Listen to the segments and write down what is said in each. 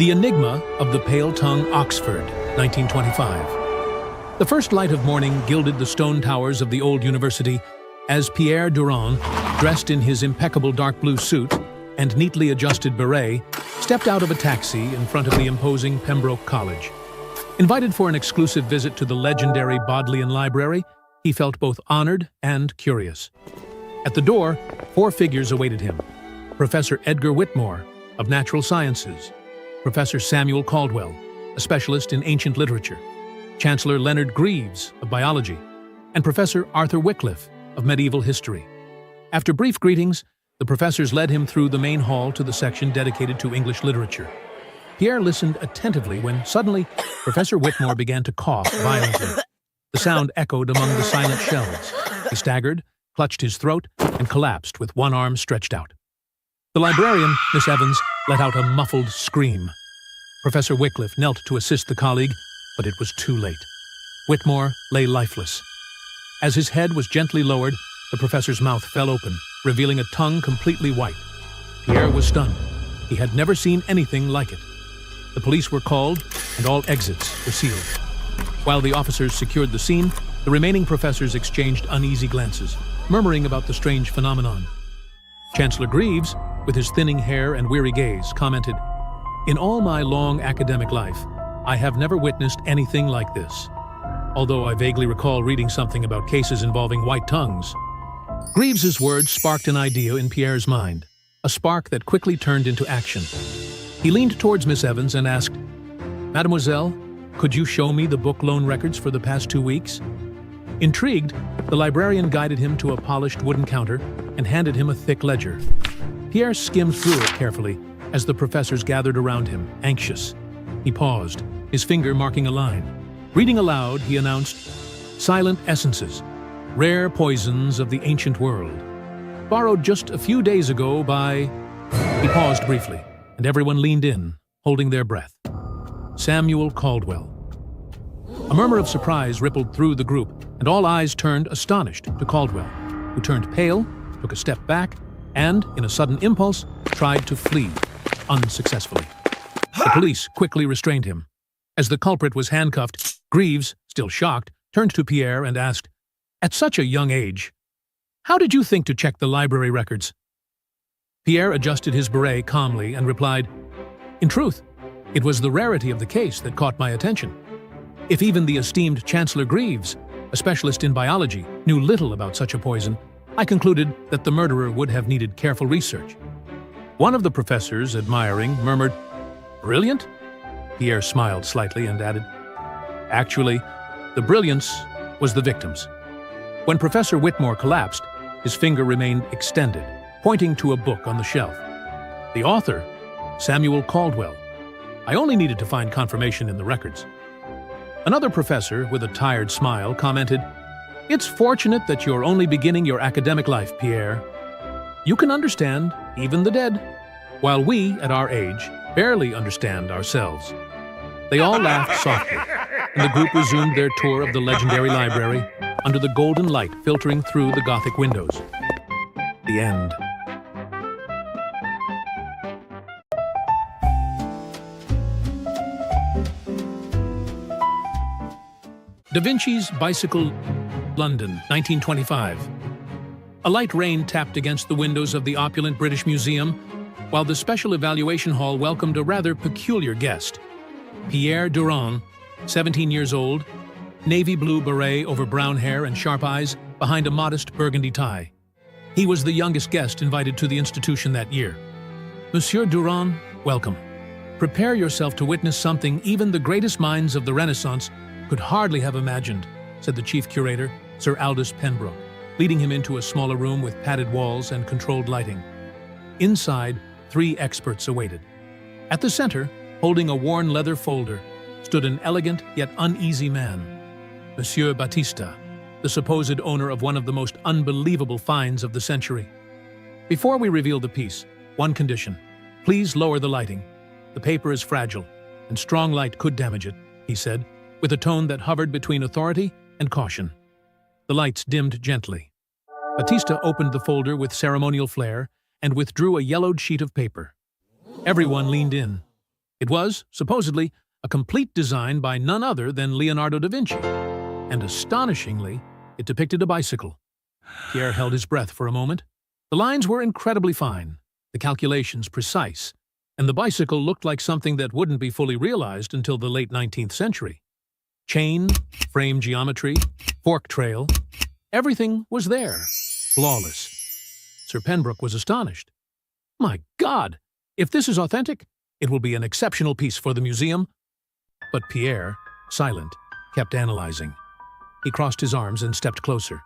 The Enigma of the Pale-Tongue Oxford, 1925. The first light of morning gilded the stone towers of the old university as Pierre Durand, dressed in his impeccable dark blue suit and neatly adjusted beret, stepped out of a taxi in front of the imposing Pembroke College. Invited for an exclusive visit to the legendary Bodleian Library, he felt both honored and curious. At the door, 4 figures awaited him. Professor Edgar Whitmore, of Natural Sciences, Professor Samuel Caldwell, a specialist in ancient literature, Chancellor Leonard Greaves, of Biology, and Professor Arthur Wycliffe, of Medieval History. After brief greetings, the professors led him through the main hall to the section dedicated to English literature. Pierre listened attentively when suddenly Professor Whitmore began to cough violently. The sound echoed among the silent shelves. He staggered, clutched his throat, and collapsed with one arm stretched out. The librarian, Miss Evans, let out a muffled scream. Professor Wycliffe knelt to assist the colleague, but it was too late. Whitmore lay lifeless. As his head was gently lowered, the professor's mouth fell open, revealing a tongue completely white. Pierre was stunned. He had never seen anything like it. The police were called, and all exits were sealed. While the officers secured the scene, the remaining professors exchanged uneasy glances, murmuring about the strange phenomenon. Chancellor Greaves, with his thinning hair and weary gaze, commented, "In all my long academic life, I have never witnessed anything like this, although I vaguely recall reading something about cases involving white tongues." Greaves's words sparked an idea in Pierre's mind, a spark that quickly turned into action. He leaned towards Miss Evans and asked, "Mademoiselle, could you show me the book loan records for the past 2 weeks?" Intrigued, the librarian guided him to a polished wooden counter and handed him a thick ledger. Pierre skimmed through it carefully as the professors gathered around him, anxious. He paused, his finger marking a line. Reading aloud, he announced, "Silent essences, rare poisons of the ancient world. Borrowed just a few days ago by..." He paused briefly, and everyone leaned in, holding their breath. "Samuel Caldwell." A murmur of surprise rippled through the group, and all eyes turned astonished to Caldwell, who turned pale, took a step back, and, in a sudden impulse, tried to flee, unsuccessfully. The police quickly restrained him. As the culprit was handcuffed, Greaves, still shocked, turned to Pierre and asked, "At such a young age, how did you think to check the library records?" Pierre adjusted his beret calmly and replied, "In truth, it was the rarity of the case that caught my attention. If even the esteemed Chancellor Greaves, a specialist in biology, knew little about such a poison, I concluded that the murderer would have needed careful research." One of the professors, admiring, murmured, "Brilliant?" Pierre smiled slightly and added, "Actually, the brilliance was the victim's." When Professor Whitmore collapsed, his finger remained extended, pointing to a book on the shelf. "The author, Samuel Caldwell. I only needed to find confirmation in the records." Another professor, with a tired smile, commented, "It's fortunate that you're only beginning your academic life, Pierre. You can understand even the dead, while we, at our age, barely understand ourselves." They all laughed softly, and the group resumed their tour of the legendary library under the golden light filtering through the Gothic windows. The end. Da Vinci's Bicycle, London, 1925. A light rain tapped against the windows of the opulent British Museum, while the special evaluation hall welcomed a rather peculiar guest. Pierre Durand, 17 years old, navy blue beret over brown hair and sharp eyes behind a modest burgundy tie. He was the youngest guest invited to the institution that year. "Monsieur Durand, welcome. Prepare yourself to witness something even the greatest minds of the Renaissance could hardly have imagined," said the chief curator, Sir Aldous Pembroke, leading him into a smaller room with padded walls and controlled lighting. Inside, 3 experts awaited. At the center, holding a worn leather folder, stood an elegant yet uneasy man, Monsieur Battista, the supposed owner of one of the most unbelievable finds of the century. "Before we reveal the piece, one condition. Please lower the lighting. The paper is fragile, and strong light could damage it," he said, with a tone that hovered between authority and caution. The lights dimmed gently. Battista opened the folder with ceremonial flair and withdrew a yellowed sheet of paper. Everyone leaned in. It was, supposedly, a complete design by none other than Leonardo da Vinci, and astonishingly, it depicted a bicycle. Pierre held his breath for a moment. The lines were incredibly fine, the calculations precise, and the bicycle looked like something that wouldn't be fully realized until the late 19th century. Chain, frame geometry, fork trail, everything was there, flawless. Sir Pembroke was astonished. My God! If this is authentic, it will be an exceptional piece for the museum. But Pierre, silent, kept analyzing. He crossed his arms and stepped closer.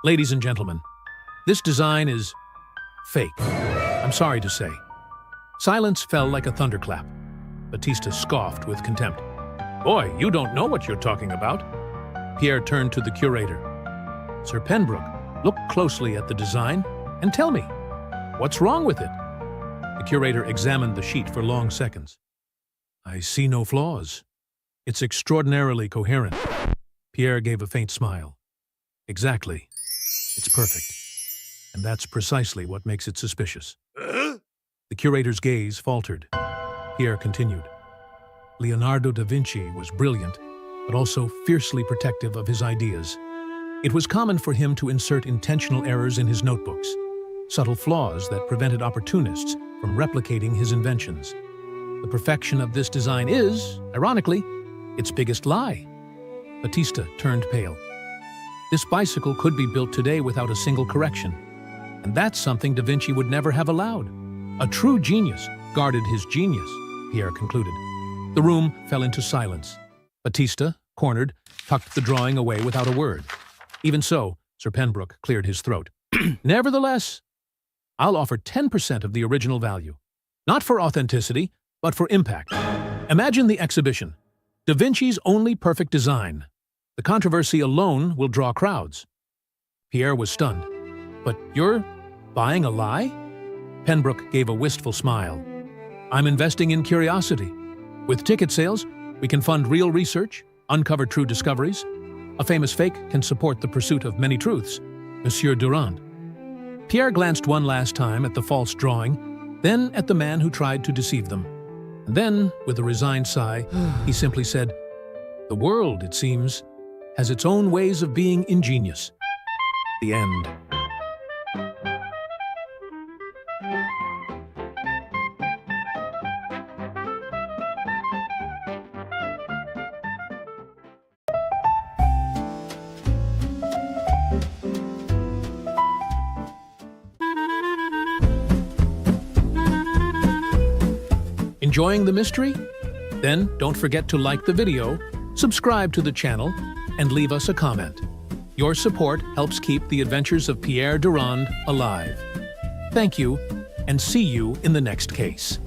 Ladies and gentlemen, this design is fake. I'm sorry to say. Silence fell like a thunderclap. Batista scoffed with contempt. Boy, you don't know what you're talking about. Pierre turned to the curator. Sir Pembroke, look closely at the design and tell me, what's wrong with it? The curator examined the sheet for long seconds. I see no flaws. It's extraordinarily coherent. Pierre gave a faint smile. Exactly. It's perfect. And that's precisely what makes it suspicious. The curator's gaze faltered. Pierre continued. Leonardo da Vinci was brilliant, but also fiercely protective of his ideas. It was common for him to insert intentional errors in his notebooks, subtle flaws that prevented opportunists from replicating his inventions. The perfection of this design is, ironically, its biggest lie. Batista turned pale. This bicycle could be built today without a single correction, and that's something da Vinci would never have allowed. A true genius guarded his genius, Pierre concluded. The room fell into silence. Batista, cornered, tucked the drawing away without a word. Even so, Sir Pembroke cleared his throat. Nevertheless, I'll offer 10% of the original value. Not for authenticity, but for impact. Imagine the exhibition. Da Vinci's only perfect design. The controversy alone will draw crowds. Pierre was stunned. But you're buying a lie? Pembroke gave a wistful smile. I'm investing in curiosity. With ticket sales, we can fund real research, uncover true discoveries. A famous fake can support the pursuit of many truths. Monsieur Durand. Pierre glanced one last time at the false drawing, then at the man who tried to deceive them. And then, with a resigned sigh, he simply said, The world, it seems, has its own ways of being ingenious. The end. Enjoying the mystery? Then don't forget to like the video, subscribe to the channel, and leave us a comment. Your support helps keep the adventures of Pierre Durand alive. Thank you, and see you in the next case.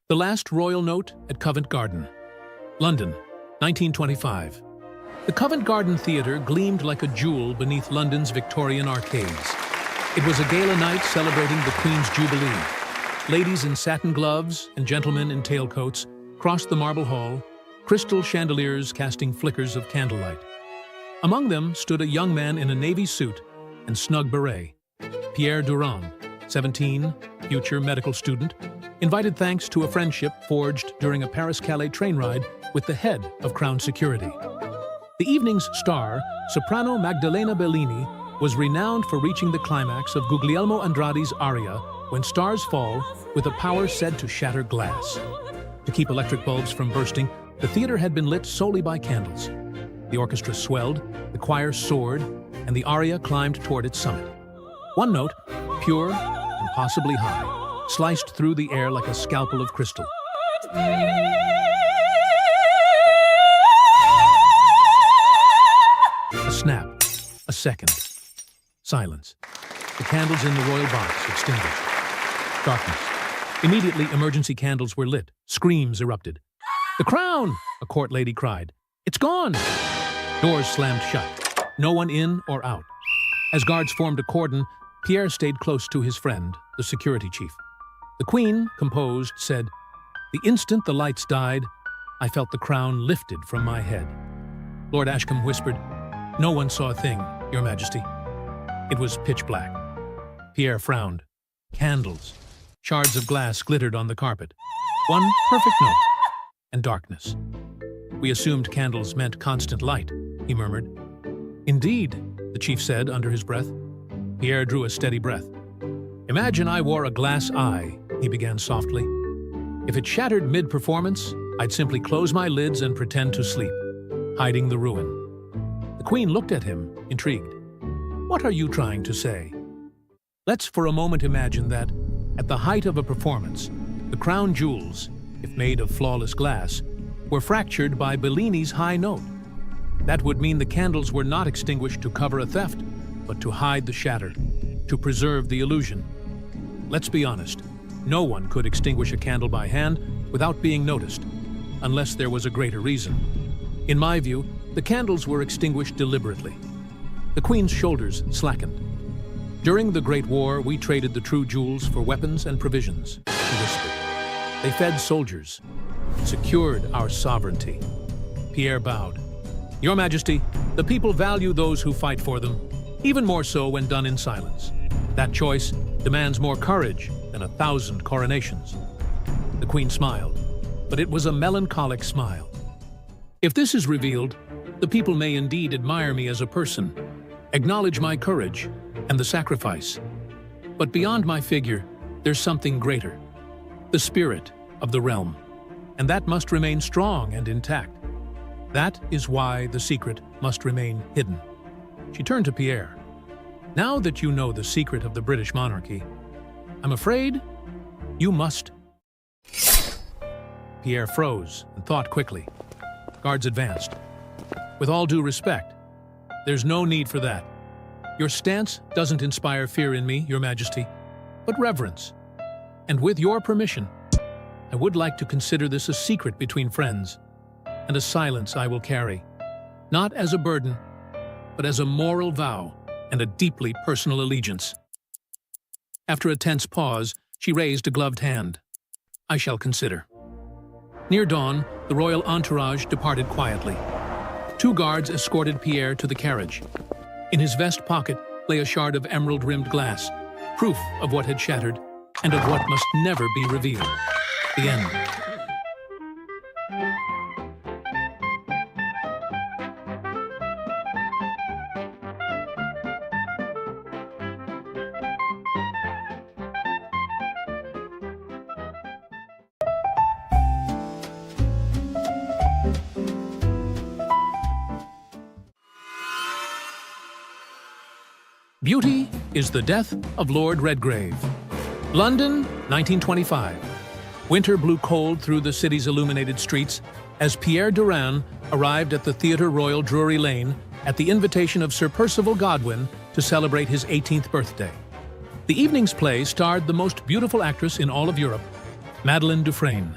The Last Royal Note at Covent Garden, London, 1925. The Covent Garden Theatre gleamed like a jewel beneath London's Victorian arcades. It was a gala night celebrating the Queen's Jubilee. Ladies in satin gloves and gentlemen in tailcoats crossed the marble hall, crystal chandeliers casting flickers of candlelight. Among them stood a young man in a navy suit and snug beret. Pierre Durand, 17, future medical student, invited thanks to a friendship forged during a Paris-Calais train ride with the head of Crown Security. The evening's star, soprano Magdalena Bellini, was renowned for reaching the climax of Guglielmo Andrade's aria When Stars Fall with a power said to shatter glass. To keep electric bulbs from bursting, the theater had been lit solely by candles. The orchestra swelled, the choir soared, and the aria climbed toward its summit. One note, pure and possibly high, sliced through the air like a scalpel of crystal. A snap, a second, silence. The candles in the royal box extinguished. Darkness. Immediately, emergency candles were lit. Screams erupted. "The crown!" a court lady cried. "It's gone!" Doors slammed shut. No one in or out. As guards formed a cordon, Pierre stayed close to his friend, the security chief. The Queen, composed, said, "The instant the lights died, I felt the crown lifted from my head." Lord Ashcombe whispered. "No one saw a thing, Your Majesty." It was pitch black. Pierre frowned. Candles. Shards of glass glittered on the carpet. One perfect note. And darkness. "We assumed candles meant constant light," he murmured. "Indeed," the chief said under his breath. Pierre drew a steady breath. "Imagine I wore a glass eye," he began softly. "If it shattered mid-performance, I'd simply close my lids and pretend to sleep, hiding the ruin." The Queen looked at him, intrigued. "What are you trying to say?" Let's for a moment imagine that, at the height of a performance, the crown jewels, if made of flawless glass, were fractured by Bellini's high note. That would mean the candles were not extinguished to cover a theft, but to hide the shatter, to preserve the illusion. Let's be honest, no one could extinguish a candle by hand without being noticed, unless there was a greater reason. In my view, the candles were extinguished deliberately. The Queen's shoulders slackened. "During the Great War, we traded the true jewels for weapons and provisions," he whispered. "They fed soldiers, secured our sovereignty." Pierre bowed. "Your Majesty, the people value those who fight for them, even more so when done in silence. That choice demands more courage than 1,000 coronations." The Queen smiled, but it was a melancholic smile. "If this is revealed, the people may indeed admire me as a person, acknowledge my courage and the sacrifice. But beyond my figure, there's something greater, the spirit of the realm, and that must remain strong and intact. That is why the secret must remain hidden." She turned to Pierre. "Now that you know the secret of the British monarchy, I'm afraid you must." Pierre froze and thought quickly. Guards advanced. "With all due respect, there's no need for that. Your stance doesn't inspire fear in me, Your Majesty, but reverence. And with your permission, I would like to consider this a secret between friends, and a silence I will carry, not as a burden, but as a moral vow and a deeply personal allegiance." After a tense pause, she raised a gloved hand. "I shall consider." Near dawn, the royal entourage departed quietly. 2 guards escorted Pierre to the carriage. In his vest pocket lay a shard of emerald-rimmed glass, proof of what had shattered and of what must never be revealed. The end. Beauty is the Death of Lord Redgrave. London, 1925. Winter blew cold through the city's illuminated streets as Pierre Durand arrived at the Theatre Royal Drury Lane at the invitation of Sir Percival Godwin to celebrate his 18th birthday. The evening's play starred the most beautiful actress in all of Europe, Madeleine Dufresne.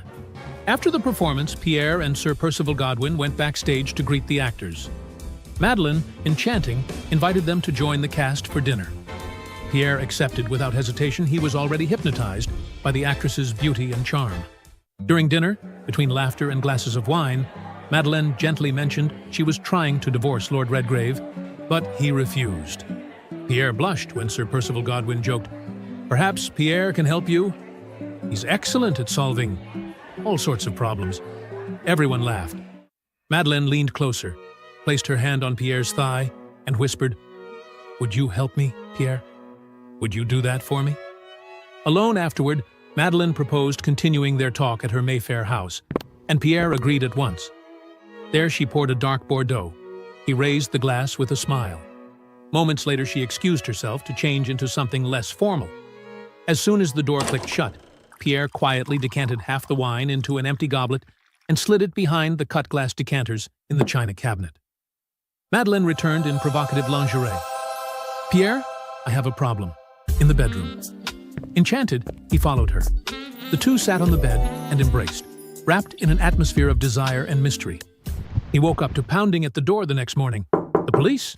After the performance, Pierre and Sir Percival Godwin went backstage to greet the actors. Madeleine, enchanting, invited them to join the cast for dinner. Pierre accepted without hesitation. He was already hypnotized by the actress's beauty and charm. During dinner, between laughter and glasses of wine, Madeleine gently mentioned she was trying to divorce Lord Redgrave, but he refused. Pierre blushed when Sir Percival Godwin joked, "Perhaps Pierre can help you? He's excellent at solving all sorts of problems." Everyone laughed. Madeleine leaned closer, placed her hand on Pierre's thigh, and whispered, "Would you help me, Pierre? Would you do that for me?" Alone afterward, Madeleine proposed continuing their talk at her Mayfair house, and Pierre agreed at once. There she poured a dark Bordeaux. He raised the glass with a smile. Moments later, she excused herself to change into something less formal. As soon as the door clicked shut, Pierre quietly decanted half the wine into an empty goblet and slid it behind the cut-glass decanters in the china cabinet. Madeleine returned in provocative lingerie. "Pierre, I have a problem." In the bedroom. Enchanted, he followed her. The two sat on the bed and embraced, wrapped in an atmosphere of desire and mystery. He woke up to pounding at the door the next morning. "The police?"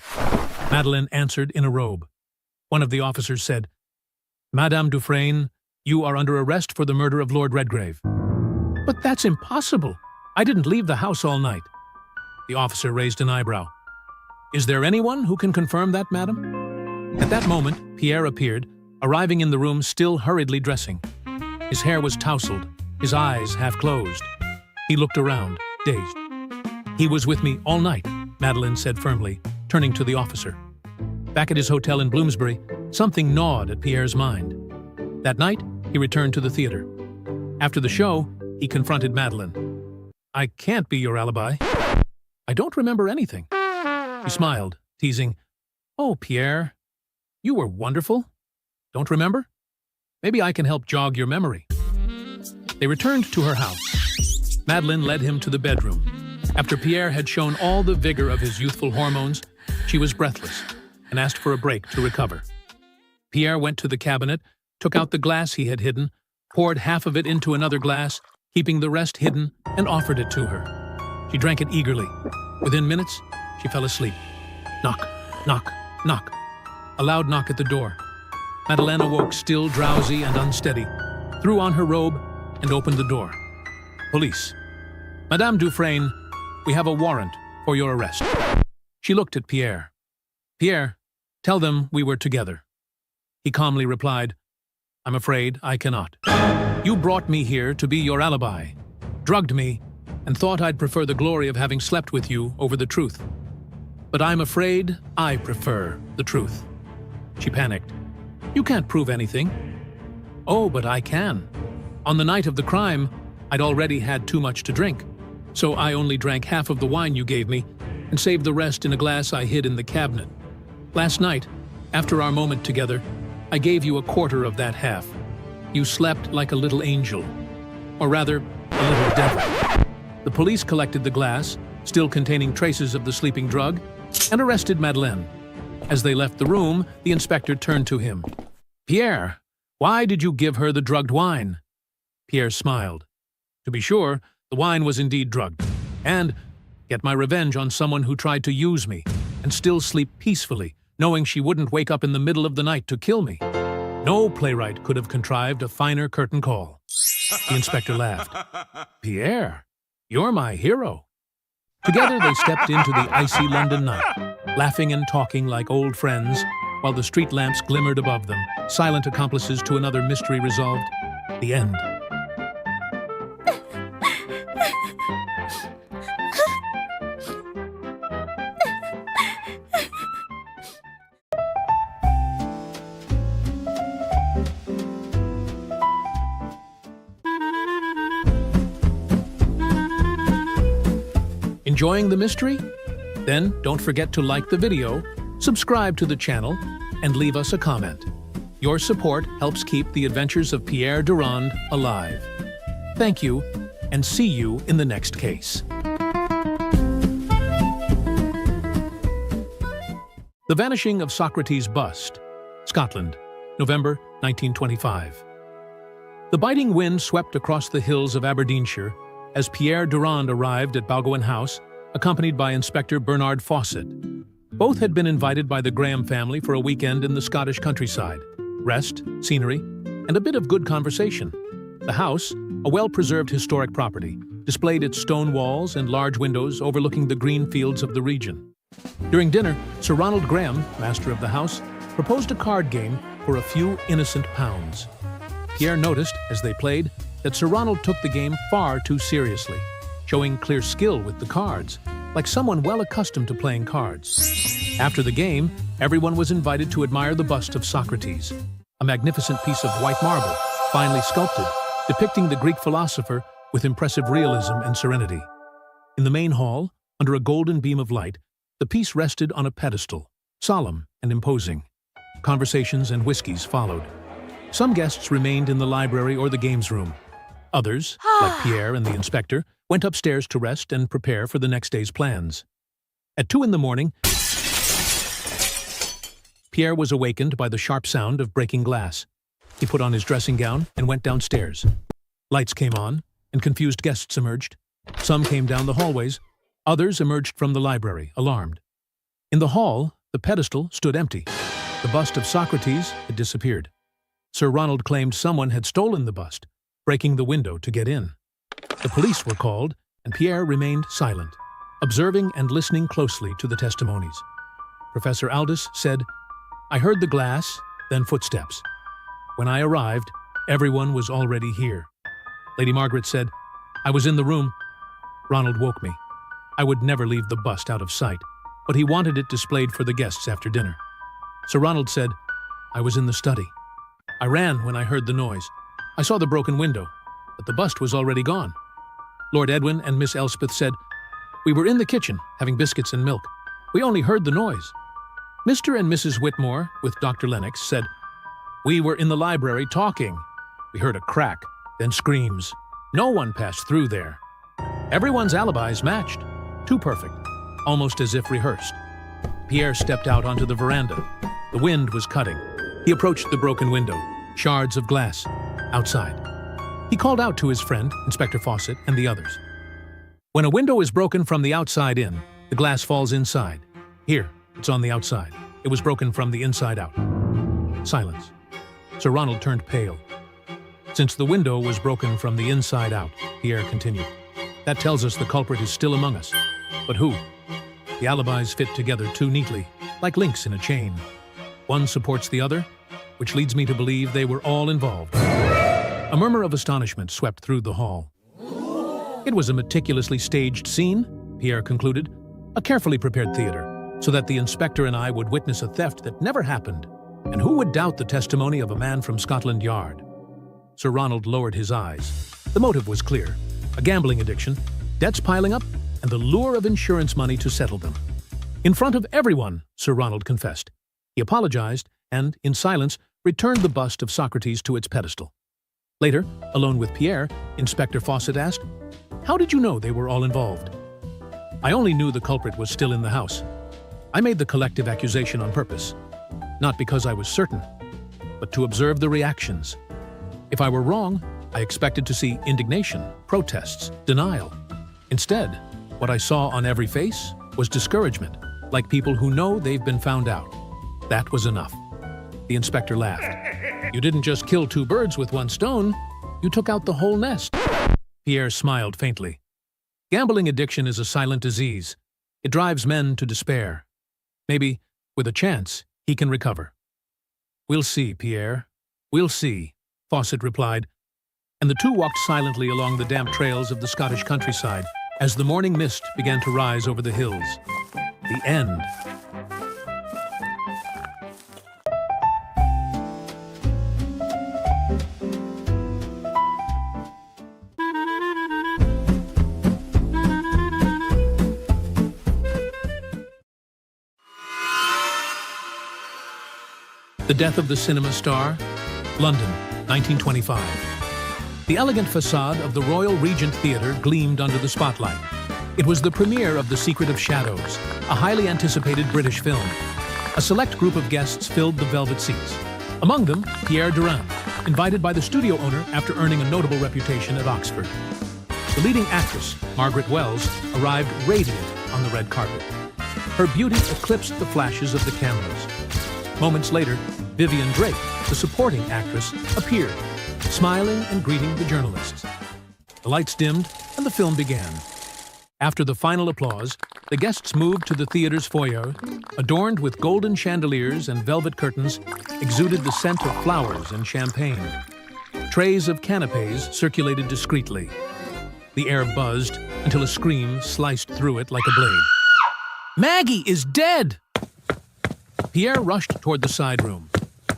Madeleine answered in a robe. One of the officers said, "Madame Dufresne, you are under arrest for the murder of Lord Redgrave." "But that's impossible. I didn't leave the house all night." The officer raised an eyebrow. "Is there anyone who can confirm that, madam?" At that moment, Pierre appeared, arriving in the room still hurriedly dressing. His hair was tousled, his eyes half closed. He looked around, dazed. "He was with me all night," Madeleine said firmly, turning to the officer. Back at his hotel in Bloomsbury, something gnawed at Pierre's mind. That night, he returned to the theater. After the show, he confronted Madeleine. "I can't be your alibi. I don't remember anything." She smiled, teasing, "Oh, Pierre, you were wonderful. Don't remember? Maybe I can help jog your memory." They returned to her house. Madeleine led him to the bedroom. After Pierre had shown all the vigor of his youthful hormones, she was breathless and asked for a break to recover. Pierre went to the cabinet, took out the glass he had hidden, poured half of it into another glass, keeping the rest hidden, and offered it to her. She drank it eagerly. Within minutes, she fell asleep. Knock, knock, knock. A loud knock at the door. Madeleine awoke still drowsy and unsteady, threw on her robe, and opened the door. "Police. Madame Dufresne, we have a warrant for your arrest." She looked at Pierre. "Pierre, tell them we were together." He calmly replied, "I'm afraid I cannot. You brought me here to be your alibi, drugged me, and thought I'd prefer the glory of having slept with you over the truth. But I'm afraid I prefer the truth." She panicked. "You can't prove anything." "Oh, but I can. On the night of the crime, I'd already had too much to drink, so I only drank half of the wine you gave me and saved the rest in a glass I hid in the cabinet. Last night, after our moment together, I gave you a quarter of that half. You slept like a little angel, or rather, a little devil." The police collected the glass, still containing traces of the sleeping drug, and arrested Madeleine. As they left the room, the inspector turned to him. "Pierre, why did you give her the drugged wine?" Pierre smiled. "To be sure, the wine was indeed drugged, and get my revenge on someone who tried to use me, and still sleep peacefully, knowing she wouldn't wake up in the middle of the night to kill me. No playwright could have contrived a finer curtain call." The inspector laughed. "Pierre, you're my hero." Together they stepped into the icy London night, laughing and talking like old friends, while the street lamps glimmered above them, silent accomplices to another mystery resolved. The end. Enjoying the mystery? Then don't forget to like the video, subscribe to the channel, and leave us a comment. Your support helps keep the adventures of Pierre Durand alive. Thank you, and see you in the next case. The Vanishing of Socrates' Bust, Scotland, November 1925. The biting wind swept across the hills of Aberdeenshire as Pierre Durand arrived at Balgowan House, accompanied by Inspector Bernard Fawcett. Both had been invited by the Graham family for a weekend in the Scottish countryside. Rest, scenery, and a bit of good conversation. The house, a well-preserved historic property, displayed its stone walls and large windows overlooking the green fields of the region. During dinner, Sir Ronald Graham, master of the house, proposed a card game for a few innocent pounds. Pierre noticed, as they played, that Sir Ronald took the game far too seriously, showing clear skill with the cards, like someone well accustomed to playing cards. After the game, everyone was invited to admire the bust of Socrates, a magnificent piece of white marble, finely sculpted, depicting the Greek philosopher with impressive realism and serenity. In the main hall, under a golden beam of light, the piece rested on a pedestal, solemn and imposing. Conversations and whiskies followed. Some guests remained in the library or the games room. Others, like Pierre and the inspector, went upstairs to rest and prepare for the next day's plans. At 2 a.m, Pierre was awakened by the sharp sound of breaking glass. He put on his dressing gown and went downstairs. Lights came on, and confused guests emerged. Some came down the hallways. Others emerged from the library, alarmed. In the hall, the pedestal stood empty. The bust of Socrates had disappeared. Sir Ronald claimed someone had stolen the bust, breaking the window to get in. The police were called, and Pierre remained silent. observing and listening closely to the testimonies. Professor Aldous said, "I heard the glass, then footsteps. When I arrived, everyone was already here." Lady Margaret said, "I was in the room. Ronald woke me. I would never leave the bust out of sight, but he wanted it displayed for the guests after dinner." Sir Ronald said, "I was in the study. I ran when I heard the noise. I saw the broken window, but the bust was already gone." Lord Edwin and Miss Elspeth said, "We were in the kitchen, having biscuits and milk. We only heard the noise." Mr. and Mrs. Whitmore, with Dr. Lennox, said, "We were in the library talking. We heard a crack, then screams. No one passed through there. Everyone's alibis matched. Too perfect, almost as if rehearsed." Pierre stepped out onto the veranda. The wind was cutting. He approached the broken window, shards of glass, outside. He called out to his friend, Inspector Fawcett, and the others. "When a window is broken from the outside in, the glass falls inside. Here, it's on the outside. It was broken from the inside out." Silence. Sir Ronald turned pale. "Since the window was broken from the inside out," Pierre continued, "that tells us the culprit is still among us. But who? The alibis fit together too neatly, like links in a chain. One supports the other, which leads me to believe they were all involved." A murmur of astonishment swept through the hall. It was a meticulously staged scene, Pierre concluded, a carefully prepared theater, so that the inspector and I would witness a theft that never happened. And who would doubt the testimony of a man from Scotland Yard? Sir Ronald lowered his eyes. The motive was clear: a gambling addiction, debts piling up, and the lure of insurance money to settle them. In front of everyone, Sir Ronald confessed. He apologized and, in silence, returned the bust of Socrates to its pedestal. Later, alone with Pierre, Inspector Fawcett asked, "How did you know they were all involved?" "I only knew the culprit was still in the house. I made the collective accusation on purpose. Not because I was certain, but to observe the reactions. If I were wrong, I expected to see indignation, protests, denial. Instead, what I saw on every face was discouragement, like people who know they've been found out. That was enough." The inspector laughed. "You didn't just kill two birds with one stone, you took out the whole nest." Pierre smiled faintly. "Gambling addiction is a silent disease. It drives men to despair. Maybe, with a chance, he can recover." "We'll see, Pierre. We'll see," Fawcett replied, and the two walked silently along the damp trails of the Scottish countryside as the morning mist began to rise over the hills. The end. The Death of the Cinema Star, London, 1925. The elegant facade of the Royal Regent Theatre gleamed under the spotlight. It was the premiere of The Secret of Shadows, a highly anticipated British film. A select group of guests filled the velvet seats. Among them, Pierre Durand, invited by the studio owner after earning a notable reputation at Oxford. The leading actress, Margaret Wells, arrived radiant on the red carpet. Her beauty eclipsed the flashes of the cameras. Moments later, Vivian Drake, the supporting actress, appeared, smiling and greeting the journalists. The lights dimmed, and the film began. After the final applause, the guests moved to the theater's foyer, adorned with golden chandeliers and velvet curtains, exuded the scent of flowers and champagne. Trays of canapes circulated discreetly. The air buzzed until a scream sliced through it like a blade. "Maggie is dead!" Pierre rushed toward the side room.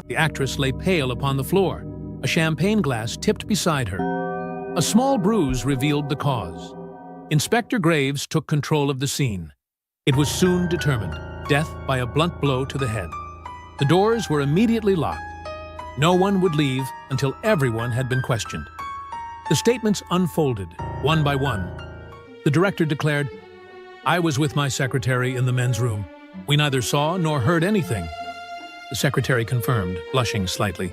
The actress lay pale upon the floor, a champagne glass tipped beside her. A small bruise revealed the cause. Inspector Graves took control of the scene. It was soon determined: death by a blunt blow to the head. The doors were immediately locked. No one would leave until everyone had been questioned. The statements unfolded, one by one. The director declared, "I was with my secretary in the men's room. We neither saw nor heard anything." The secretary confirmed, blushing slightly.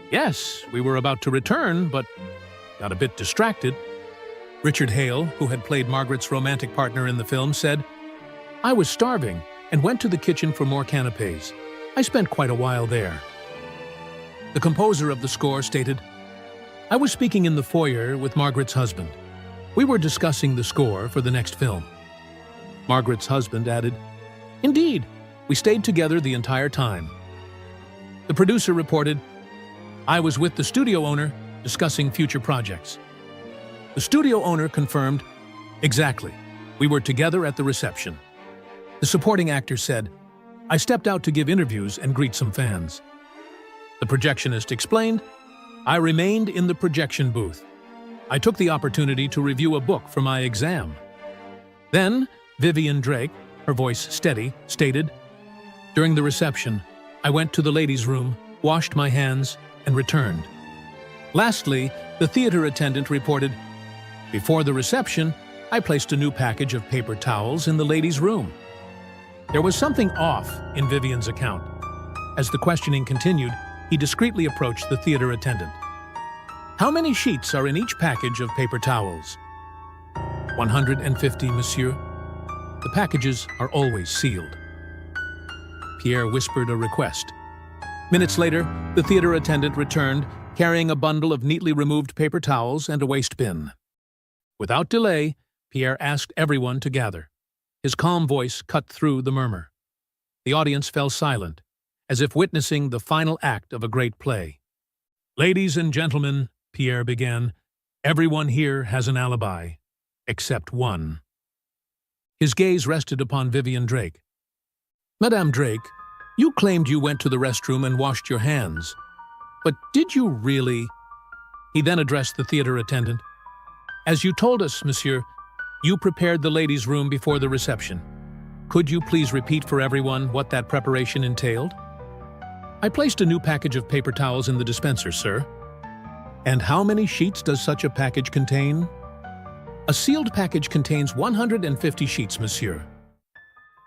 "Yes, we were about to return, but got a bit distracted." Richard Hale, who had played Margaret's romantic partner in the film, said, "I was starving and went to the kitchen for more canapes. I spent quite a while there." The composer of the score stated, "I was speaking in the foyer with Margaret's husband. We were discussing the score for the next film. Margaret's husband added, "Indeed, we stayed together the entire time." The producer reported, "I was with the studio owner discussing future projects." The studio owner confirmed, "Exactly. We were together at the reception." The supporting actor said, "I stepped out to give interviews and greet some fans." The projectionist explained, "I remained in the projection booth. I took the opportunity to review a book for my exam." Then, Vivian Drake, her voice steady, stated, "During the reception, I went to the ladies' room, washed my hands, and returned." Lastly, the theater attendant reported, "Before the reception, I placed a new package of paper towels in the ladies' room." There was something off in Vivian's account. As the questioning continued, he discreetly approached the theater attendant. "How many sheets are in each package of paper towels?" 150, monsieur. The packages are always sealed." Pierre whispered a request. Minutes later, the theater attendant returned, carrying a bundle of neatly removed paper towels and a waste bin. Without delay, Pierre asked everyone to gather. His calm voice cut through the murmur. The audience fell silent, as if witnessing the final act of a great play. "Ladies and gentlemen," Pierre began, "everyone here has an alibi, except one." His gaze rested upon Vivian Drake. "Madame Drake, you claimed you went to the restroom and washed your hands. But did you really?" He then addressed the theater attendant. "As you told us, monsieur, you prepared the ladies' room before the reception. Could you please repeat for everyone what that preparation entailed?" "I placed a new package of paper towels in the dispenser, sir." "And how many sheets does such a package contain?" "A sealed package contains 150 sheets, monsieur."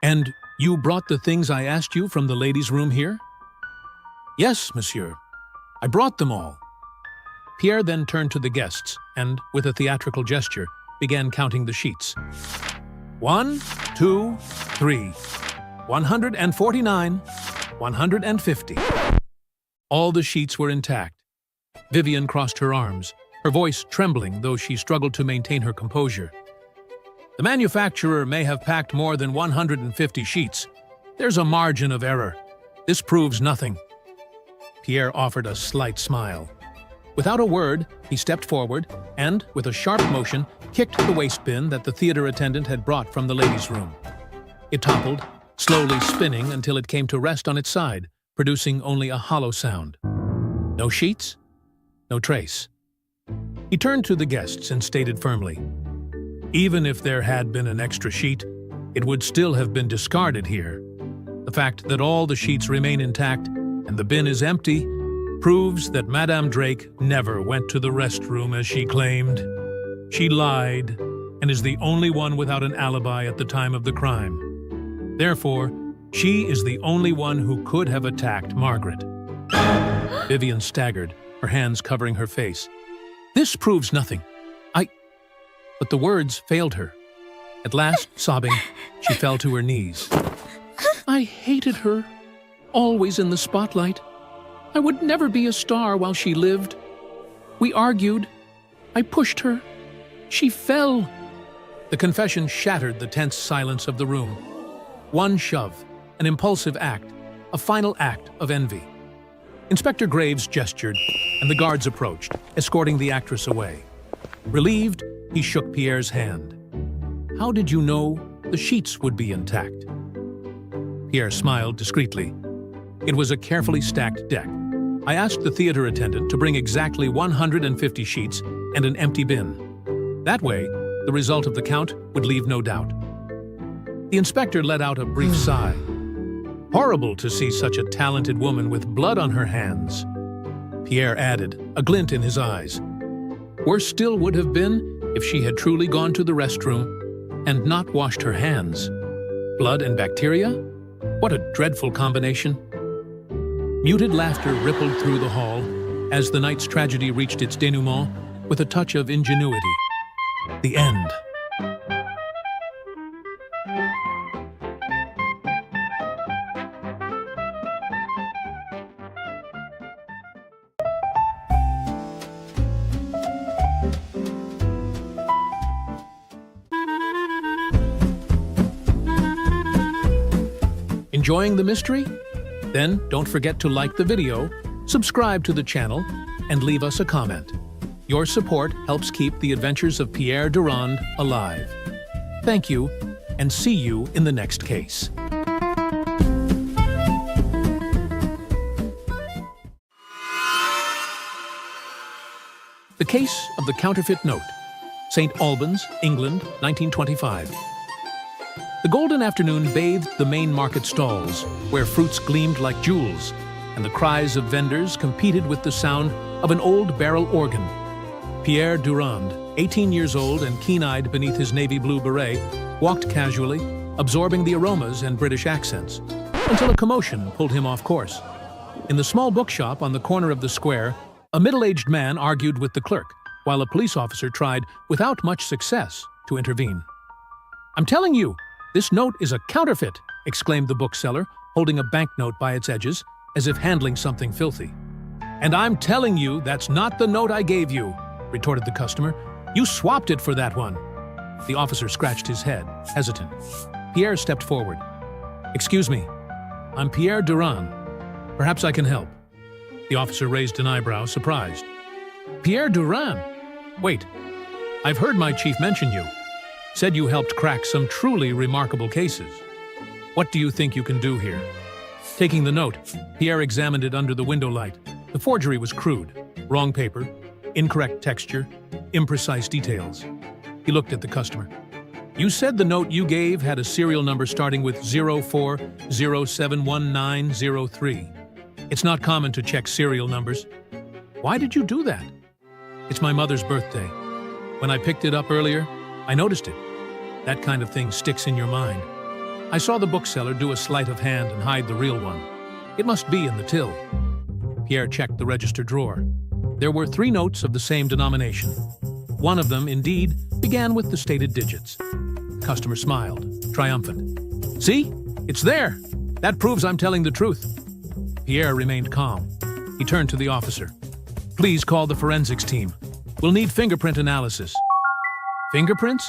"And you brought the things I asked you from the ladies' room here?" "Yes, monsieur. I brought them all." Pierre then turned to the guests and, with a theatrical gesture, began counting the sheets. 1, 2, 3, 149, 150. All the sheets were intact. Vivian crossed her arms, her voice trembling, though she struggled to maintain her composure. "The manufacturer may have packed more than 150 sheets. There's a margin of error. This proves nothing." Pierre offered a slight smile. Without a word, he stepped forward and, with a sharp motion, kicked the waste bin that the theater attendant had brought from the ladies' room. It toppled, slowly spinning until it came to rest on its side, producing only a hollow sound. No sheets, no trace. He turned to the guests and stated firmly, "Even if there had been an extra sheet, it would still have been discarded here. The fact that all the sheets remain intact and the bin is empty proves that Madame Drake never went to the restroom as she claimed. She lied and is the only one without an alibi at the time of the crime. Therefore, she is the only one who could have attacked Margaret." Vivian staggered, her hands covering her face. "This proves nothing. But the words failed her. At last, sobbing, she fell to her knees. "I hated her, always in the spotlight. I would never be a star while she lived. We argued. I pushed her. She fell." The confession shattered the tense silence of the room. One shove, an impulsive act, a final act of envy. Inspector Graves gestured, and the guards approached, escorting the actress away. Relieved, he shook Pierre's hand. "How did you know the sheets would be intact?" Pierre smiled discreetly. "It was a carefully stacked deck. I asked the theater attendant to bring exactly 150 sheets and an empty bin. That way, the result of the count would leave no doubt." The inspector let out a brief sigh. Horrible to see such a talented woman with blood on her hands. Pierre added, a glint in his eyes. Worse still would have been if she had truly gone to the restroom and not washed her hands. Blood and bacteria? What a dreadful combination. Muted laughter rippled through the hall as the night's tragedy reached its denouement with a touch of ingenuity. The end. Enjoying the mystery? Then don't forget to like the video, subscribe to the channel, and leave us a comment. Your support helps keep the adventures of Pierre Durand alive. Thank you, and see you in the next case. The Case of the Counterfeit Note, St. Albans, England, 1925. The golden afternoon bathed the main market stalls, where fruits gleamed like jewels, and the cries of vendors competed with the sound of an old barrel organ. Pierre Durand, 18 years old and keen-eyed beneath his navy blue beret, walked casually, absorbing the aromas and British accents, until a commotion pulled him off course. In the small bookshop on the corner of the square, a middle-aged man argued with the clerk, while a police officer tried, without much success, to intervene. "I'm telling you, this note is a counterfeit," exclaimed the bookseller, holding a banknote by its edges, as if handling something filthy. "And I'm telling you that's not the note I gave you," retorted the customer. "You swapped it for that one." The officer scratched his head, hesitant. Pierre stepped forward. "Excuse me, I'm Pierre Durand. Perhaps I can help." The officer raised an eyebrow, surprised. "Pierre Durand? Wait, I've heard my chief mention you. Said you helped crack some truly remarkable cases. What do you think you can do here?" Taking the note, Pierre examined it under the window light. The forgery was crude. Wrong paper, incorrect texture, imprecise details. He looked at the customer. "You said the note you gave had a serial number starting with 04071903. It's not common to check serial numbers. Why did you do that?" "It's my mother's birthday. When I picked it up earlier, I noticed it. That kind of thing sticks in your mind. I saw the bookseller do a sleight of hand and hide the real one. It must be in the till." Pierre checked the register drawer. There were 3 notes of the same denomination. One of them, indeed, began with the stated digits. The customer smiled, triumphant. "See? It's there! That proves I'm telling the truth." Pierre remained calm. He turned to the officer. "Please call the forensics team. We'll need fingerprint analysis." "Fingerprints?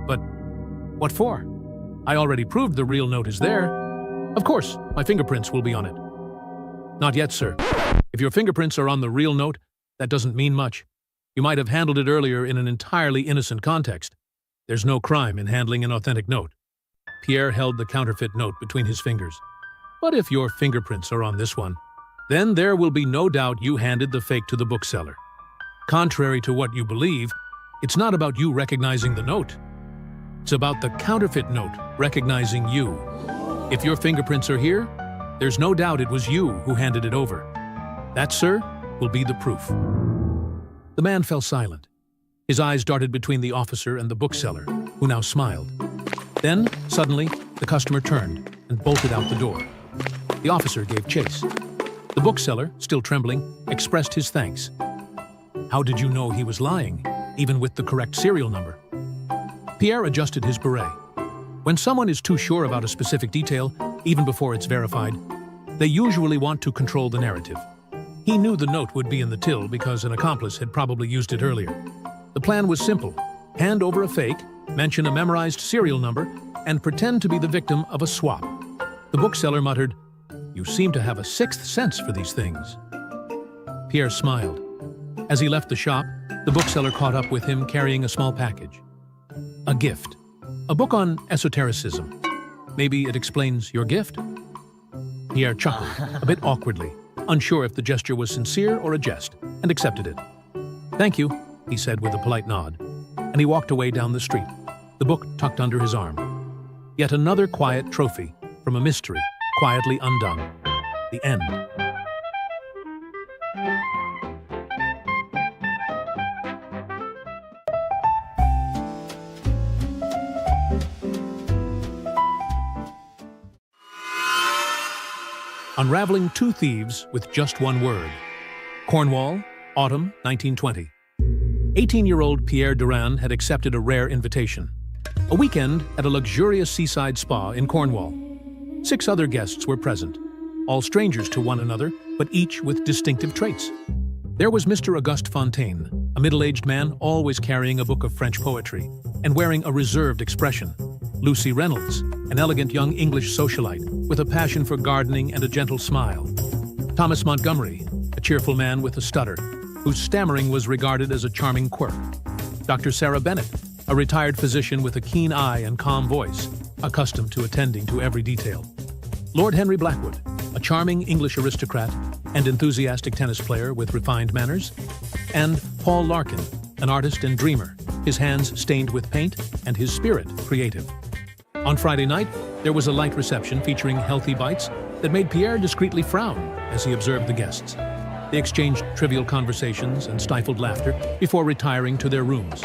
But what for? I already proved the real note is there." "Of course, my fingerprints will be on it." "Not yet, sir. If your fingerprints are on the real note, that doesn't mean much. You might have handled it earlier in an entirely innocent context. There's no crime in handling an authentic note." Pierre held the counterfeit note between his fingers. "But if your fingerprints are on this one, then there will be no doubt you handed the fake to the bookseller. Contrary to what you believe, it's not about you recognizing the note. It's about the counterfeit note recognizing you. If your fingerprints are here, there's no doubt it was you who handed it over. That, sir, will be the proof." The man fell silent. His eyes darted between the officer and the bookseller, who now smiled. Then, suddenly, the customer turned and bolted out the door. The officer gave chase. The bookseller, still trembling, expressed his thanks. "How did you know he was lying, even with the correct serial number?" Pierre adjusted his beret. When someone is too sure about a specific detail, even before it's verified, they usually want to control the narrative. He knew the note would be in the till because an accomplice had probably used it earlier. The plan was simple: hand over a fake, mention a memorized serial number, and pretend to be the victim of a swap. The bookseller muttered, "You seem to have a sixth sense for these things." Pierre smiled. As he left the shop, the bookseller caught up with him carrying a small package. A gift. A book on esotericism. "Maybe it explains your gift?" Pierre chuckled, a bit awkwardly, unsure if the gesture was sincere or a jest, and accepted it. "Thank you," he said with a polite nod, and he walked away down the street, the book tucked under his arm. Yet another quiet trophy from a mystery quietly undone. The end. Unraveling 2 thieves with just one word. Cornwall, autumn 1920. 18-year-old Pierre Durand had accepted a rare invitation. A weekend at a luxurious seaside spa in Cornwall. 6 other guests were present, all strangers to one another, but each with distinctive traits. There was Mr. Auguste Fontaine, a middle-aged man always carrying a book of French poetry and wearing a reserved expression. Lucy Reynolds, an elegant young English socialite with a passion for gardening and a gentle smile. Thomas Montgomery, a cheerful man with a stutter, whose stammering was regarded as a charming quirk. Dr. Sarah Bennett, a retired physician with a keen eye and calm voice, accustomed to attending to every detail. Lord Henry Blackwood, a charming English aristocrat and enthusiastic tennis player with refined manners. And Paul Larkin, an artist and dreamer, his hands stained with paint and his spirit creative. On Friday night, there was a light reception featuring healthy bites that made Pierre discreetly frown as he observed the guests. They exchanged trivial conversations and stifled laughter before retiring to their rooms.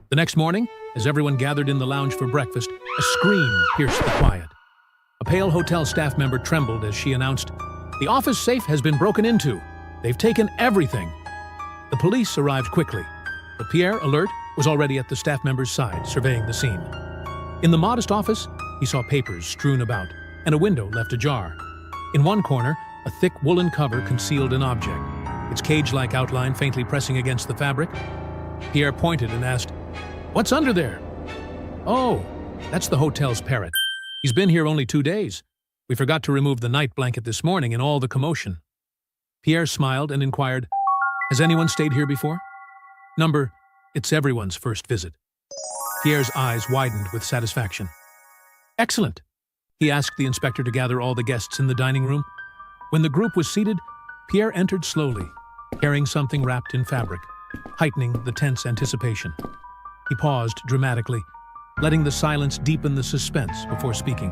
The next morning, as everyone gathered in the lounge for breakfast, a scream pierced the quiet. A pale hotel staff member trembled as she announced, "The office safe has been broken into. They've taken everything." The police arrived quickly, but Pierre, alert, was already at the staff member's side, surveying the scene. In the modest office, he saw papers strewn about and a window left ajar. In one corner, a thick woolen cover concealed an object, its cage-like outline faintly pressing against the fabric. Pierre pointed and asked, "What's under there?" "Oh, that's the hotel's parrot. He's been here only 2 days. We forgot to remove the night blanket this morning in all the commotion." Pierre smiled and inquired, "Has anyone stayed here before?" It's everyone's first visit." Pierre's eyes widened with satisfaction. "Excellent." He asked the inspector to gather all the guests in the dining room. When the group was seated, Pierre entered slowly, carrying something wrapped in fabric, heightening the tense anticipation. He paused dramatically, letting the silence deepen the suspense before speaking.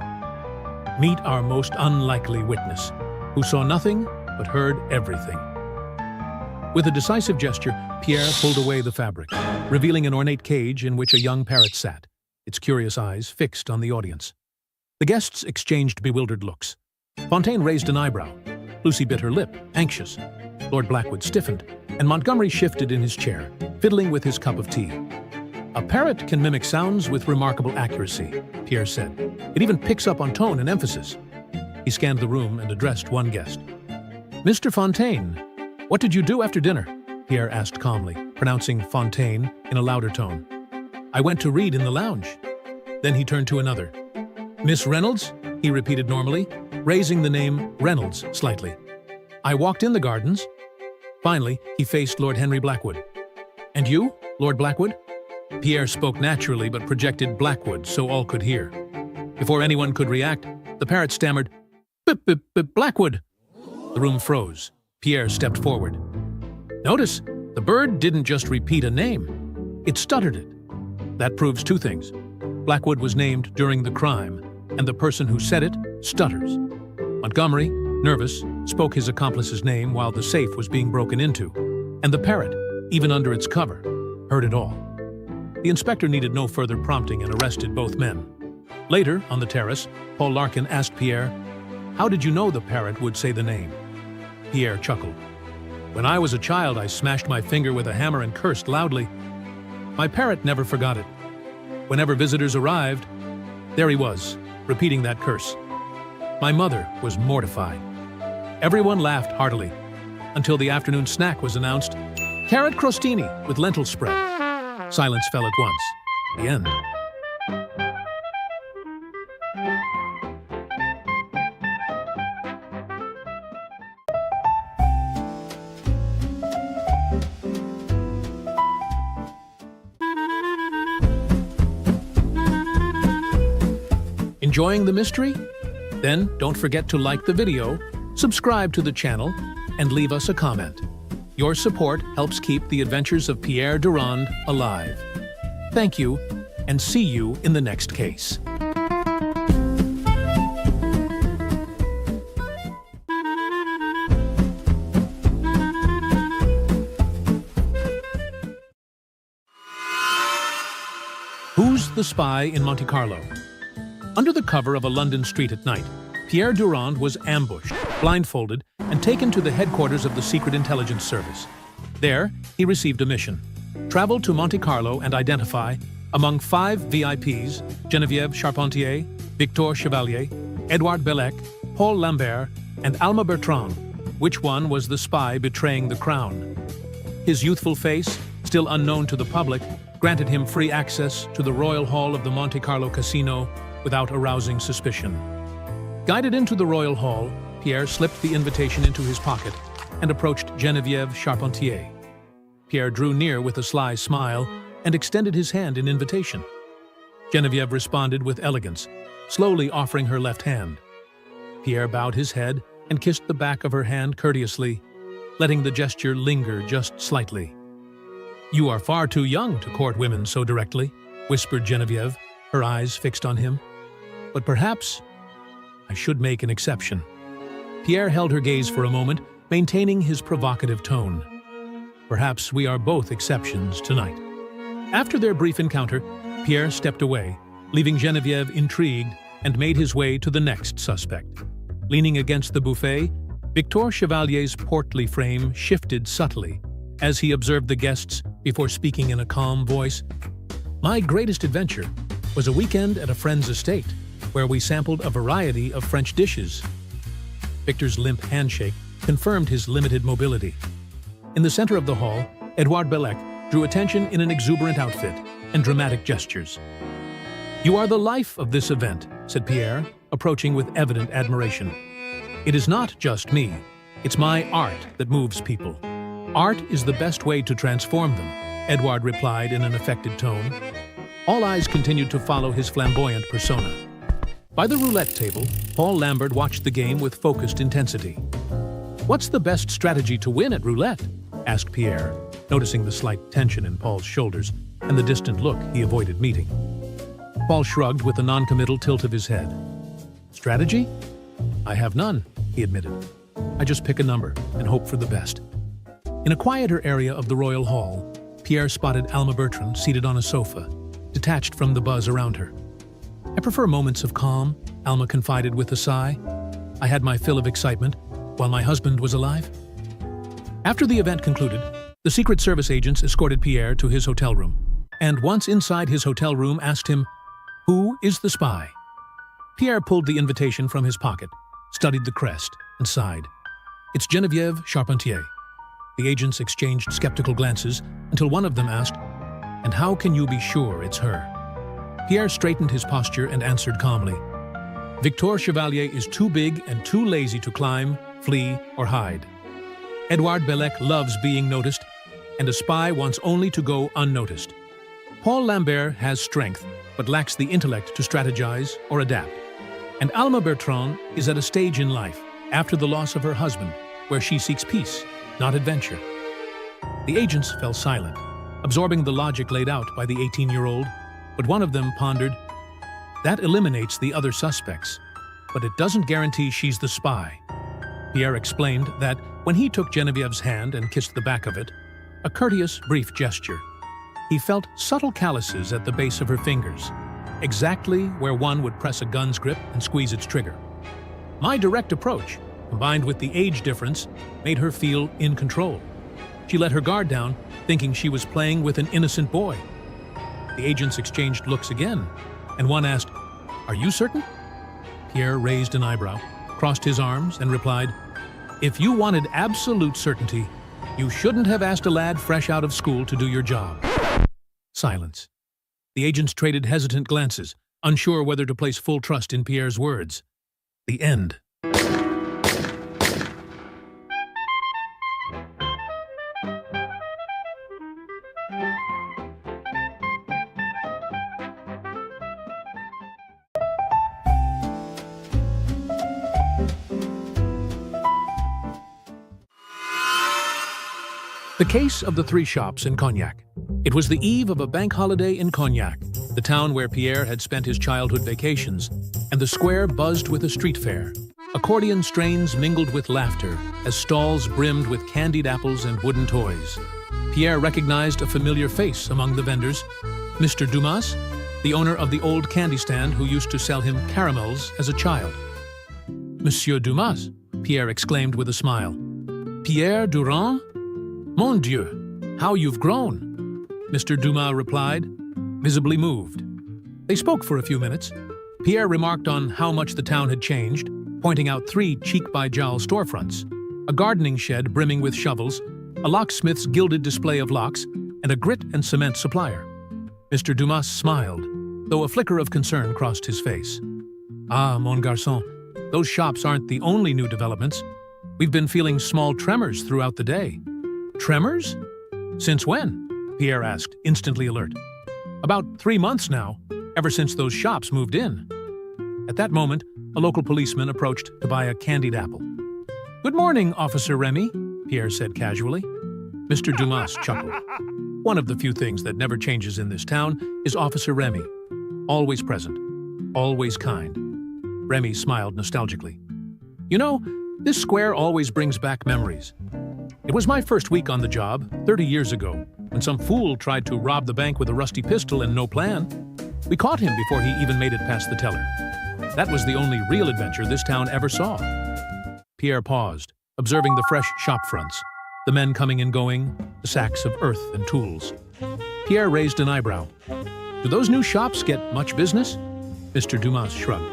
"Meet our most unlikely witness, who saw nothing but heard everything." With a decisive gesture, Pierre pulled away the fabric, revealing an ornate cage in which a young parrot sat, its curious eyes fixed on the audience. The guests exchanged bewildered looks. Fontaine raised an eyebrow. Lucy bit her lip, anxious. Lord Blackwood stiffened, and Montgomery shifted in his chair, fiddling with his cup of tea. "A parrot can mimic sounds with remarkable accuracy," Pierre said. "It even picks up on tone and emphasis." He scanned the room and addressed one guest. "Mr. Fontaine, what did you do after dinner?" Pierre asked calmly, pronouncing Fontaine in a louder tone. "I went to read in the lounge." Then he turned to another. "Miss Reynolds?" he repeated normally, raising the name Reynolds slightly. "I walked in the gardens." Finally, he faced Lord Henry Blackwood. "And you, Lord Blackwood?" Pierre spoke naturally but projected Blackwood so all could hear. Before anyone could react, the parrot stammered, "Blackwood." The room froze. Pierre stepped forward. Notice, the bird didn't just repeat a name. It stuttered it. That proves two things. Blackwood was named during the crime, and the person who said it stutters. Montgomery, nervous, spoke his accomplice's name while the safe was being broken into, and the parrot, even under its cover, heard it all. The inspector needed no further prompting and arrested both men. Later, on the terrace, Paul Larkin asked Pierre, "How did you know the parrot would say the name?" Pierre chuckled. "When I was a child, I smashed my finger with a hammer and cursed loudly. My parrot never forgot it. Whenever visitors arrived, there he was, repeating that curse. My mother was mortified." Everyone laughed heartily, until the afternoon snack was announced, "Carrot crostini with lentil spread." Silence fell at once. The end. Enjoying the mystery? Then don't forget to like the video, subscribe to the channel, and leave us a comment. Your support helps keep the adventures of Pierre Durand alive. Thank you, and see you in the next case. Who's the Spy in Monte Carlo? Under the cover of a London street at night, Pierre Durand was ambushed, blindfolded, and taken to the headquarters of the Secret Intelligence Service. There, he received a mission: travel to Monte Carlo and identify, among 5 VIPs, Geneviève Charpentier, Victor Chevalier, Edouard Bellec, Paul Lambert, and Alma Bertrand, which one was the spy betraying the crown. His youthful face, still unknown to the public, granted him free access to the Royal Hall of the Monte Carlo Casino without arousing suspicion. Guided into the Royal Hall, Pierre slipped the invitation into his pocket and approached Geneviève Charpentier. Pierre drew near with a sly smile and extended his hand in invitation. Geneviève responded with elegance, slowly offering her left hand. Pierre bowed his head and kissed the back of her hand courteously, letting the gesture linger just slightly. "You are far too young to court women so directly," whispered Geneviève, her eyes fixed on him. "But perhaps I should make an exception." Pierre held her gaze for a moment, maintaining his provocative tone. "Perhaps we are both exceptions tonight." After their brief encounter, Pierre stepped away, leaving Geneviève intrigued, and made his way to the next suspect. Leaning against the buffet, Victor Chevalier's portly frame shifted subtly as he observed the guests before speaking in a calm voice. "My greatest adventure was a weekend at a friend's estate, where we sampled a variety of French dishes." Victor's limp handshake confirmed his limited mobility. In the center of the hall, Edouard Bellec drew attention in an exuberant outfit and dramatic gestures. "You are the life of this event," said Pierre, approaching with evident admiration. "It is not just me. It's my art that moves people." "Art is the best way to transform them," Edouard replied in an affected tone. All eyes continued to follow his flamboyant persona. By the roulette table, Paul Lambert watched the game with focused intensity. "What's the best strategy to win at roulette?" asked Pierre, noticing the slight tension in Paul's shoulders and the distant look he avoided meeting. Paul shrugged with a non-committal tilt of his head. "Strategy? I have none," he admitted. "I just pick a number and hope for the best." In a quieter area of the Royal Hall, Pierre spotted Alma Bertrand seated on a sofa, detached from the buzz around her. "I prefer moments of calm," Alma confided with a sigh. "I had my fill of excitement while my husband was alive." After the event concluded, the Secret Service agents escorted Pierre to his hotel room, and once inside his hotel room asked him, "Who is the spy?" Pierre pulled the invitation from his pocket, studied the crest, and sighed. "It's Geneviève Charpentier." The agents exchanged skeptical glances until one of them asked, "And how can you be sure it's her?" Pierre straightened his posture and answered calmly, "Victor Chevalier is too big and too lazy to climb, flee, or hide. Edouard Bellec loves being noticed, and a spy wants only to go unnoticed. Paul Lambert has strength, but lacks the intellect to strategize or adapt. And Alma Bertrand is at a stage in life, after the loss of her husband, where she seeks peace, not adventure." The agents fell silent, absorbing the logic laid out by the 18-year-old, but one of them pondered, "That eliminates the other suspects, but it doesn't guarantee she's the spy." Pierre explained that when he took Genevieve's hand and kissed the back of it, a courteous, brief gesture, he felt subtle calluses at the base of her fingers, exactly where one would press a gun's grip and squeeze its trigger. My direct approach, combined with the age difference, made her feel in control. She let her guard down, thinking she was playing with an innocent boy. The agents exchanged looks again, and one asked, "Are you certain?" Pierre raised an eyebrow, crossed his arms, and replied, "If you wanted absolute certainty, you shouldn't have asked a lad fresh out of school to do your job." Silence. The agents traded hesitant glances, unsure whether to place full trust in Pierre's words. The end. The case of the three shops in Cognac. It was the eve of a bank holiday in Cognac, the town where Pierre had spent his childhood vacations, and the square buzzed with a street fair. Accordion strains mingled with laughter as stalls brimmed with candied apples and wooden toys. Pierre recognized a familiar face among the vendors, Mr. Dumas, the owner of the old candy stand who used to sell him caramels as a child. "Monsieur Dumas," Pierre exclaimed with a smile. "Pierre Durand? Mon Dieu, how you've grown!" Mr. Dumas replied, visibly moved. They spoke for a few minutes. Pierre remarked on how much the town had changed, pointing out 3 cheek-by-jowl storefronts, a gardening shed brimming with shovels, a locksmith's gilded display of locks, and a grit and cement supplier. Mr. Dumas smiled, though a flicker of concern crossed his face. Ah, mon garçon, those shops aren't the only new developments. We've been feeling small tremors throughout the day. Tremors? Since when? Pierre asked, instantly alert. About 3 months now, ever since those shops moved in. At that moment, a local policeman approached to buy a candied apple. Good morning, Officer Remy, Pierre said casually. Mr. Dumas chuckled. One of the few things that never changes in this town is Officer Remy. Always present, always kind. Remy smiled nostalgically. You know, this square always brings back memories. It was my first week on the job, 30 years ago, when some fool tried to rob the bank with a rusty pistol and no plan. We caught him before he even made it past the teller. That was the only real adventure this town ever saw. Pierre paused, observing the fresh shop fronts, the men coming and going, the sacks of earth and tools. Pierre raised an eyebrow. Do those new shops get much business? Mr. Dumas shrugged.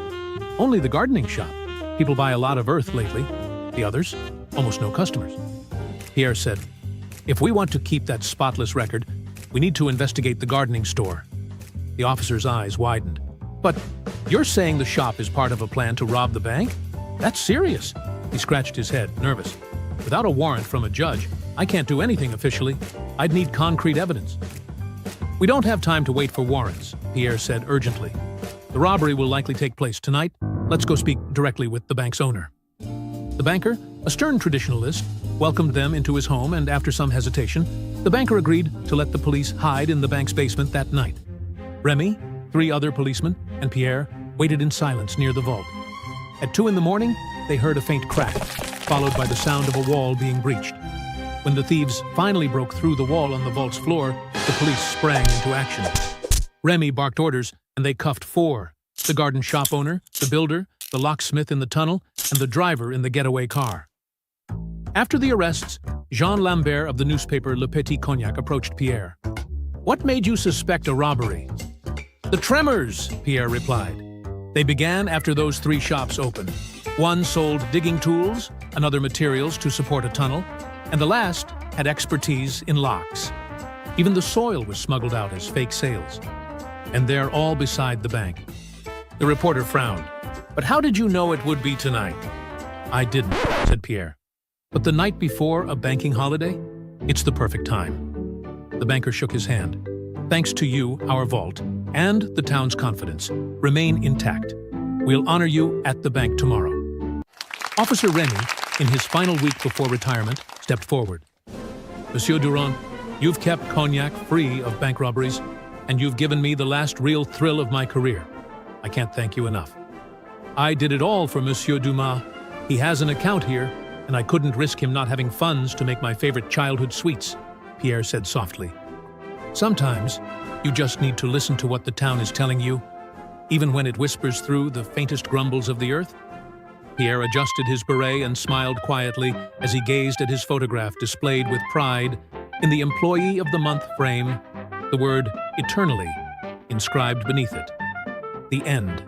Only the gardening shop. People buy a lot of earth lately. The others, almost no customers. Pierre said, if we want to keep that spotless record, we need to investigate the gardening store. The officer's eyes widened. But you're saying the shop is part of a plan to rob the bank? That's serious. He scratched his head, nervous. Without a warrant from a judge, I can't do anything officially. I'd need concrete evidence. We don't have time to wait for warrants, Pierre said urgently. The robbery will likely take place tonight. Let's go speak directly with the bank's owner. The banker, a stern traditionalist, welcomed them into his home, and after some hesitation, the banker agreed to let the police hide in the bank's basement that night. Remy, 3 other policemen, and Pierre waited in silence near the vault. At 2 a.m, they heard a faint crack, followed by the sound of a wall being breached. When the thieves finally broke through the wall on the vault's floor, the police sprang into action. Remy barked orders, and they cuffed 4, the garden shop owner, the builder, the locksmith in the tunnel, and the driver in the getaway car. After the arrests, Jean Lambert of the newspaper Le Petit Cognac approached Pierre. What made you suspect a robbery? The tremors, Pierre replied. They began after those 3 shops opened. One sold digging tools, another materials to support a tunnel, and the last had expertise in locks. Even the soil was smuggled out as fake sales. And they're all beside the bank. The reporter frowned. But how did you know it would be tonight? I didn't, said Pierre. But the night before a banking holiday? It's the perfect time. The banker shook his hand. Thanks to you, our vault, and the town's confidence, remain intact. We'll honor you at the bank tomorrow. Officer Remy, in his final week before retirement, stepped forward. Monsieur Durand, you've kept Cognac free of bank robberies, and you've given me the last real thrill of my career. I can't thank you enough. I did it all for Monsieur Dumas. He has an account here, and I couldn't risk him not having funds to make my favorite childhood sweets, Pierre said softly. Sometimes, you just need to listen to what the town is telling you, even when it whispers through the faintest grumbles of the earth. Pierre adjusted his beret and smiled quietly as he gazed at his photograph displayed with pride in the Employee of the Month frame, the word eternally inscribed beneath it. The end.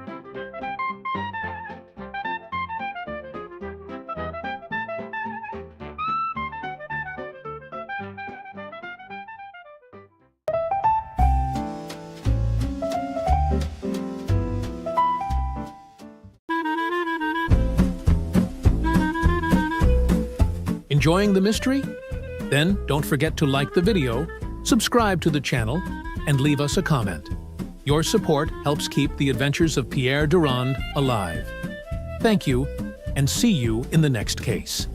Enjoying the mystery? Then don't forget to like the video, subscribe to the channel, and leave us a comment. Your support helps keep the adventures of Pierre Durand alive. Thank you, and see you in the next case.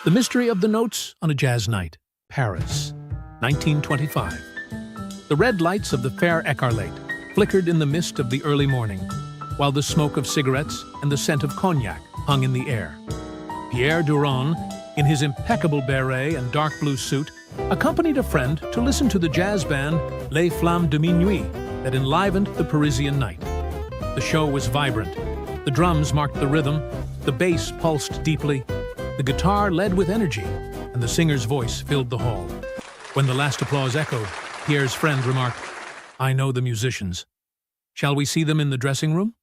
The Mystery of the Notes on a Jazz Night, Paris, 1925. The red lights of the Fair Écarlate flickered in the mist of the early morning, while the smoke of cigarettes and the scent of cognac hung in the air. Pierre Durand, in his impeccable beret and dark blue suit, accompanied a friend to listen to the jazz band Les Flammes de Minuit that enlivened the Parisian night. The show was vibrant. The drums marked the rhythm, the bass pulsed deeply, the guitar led with energy, and the singer's voice filled the hall. When the last applause echoed, Pierre's friend remarked, "I know the musicians. Shall we see them in the dressing room?"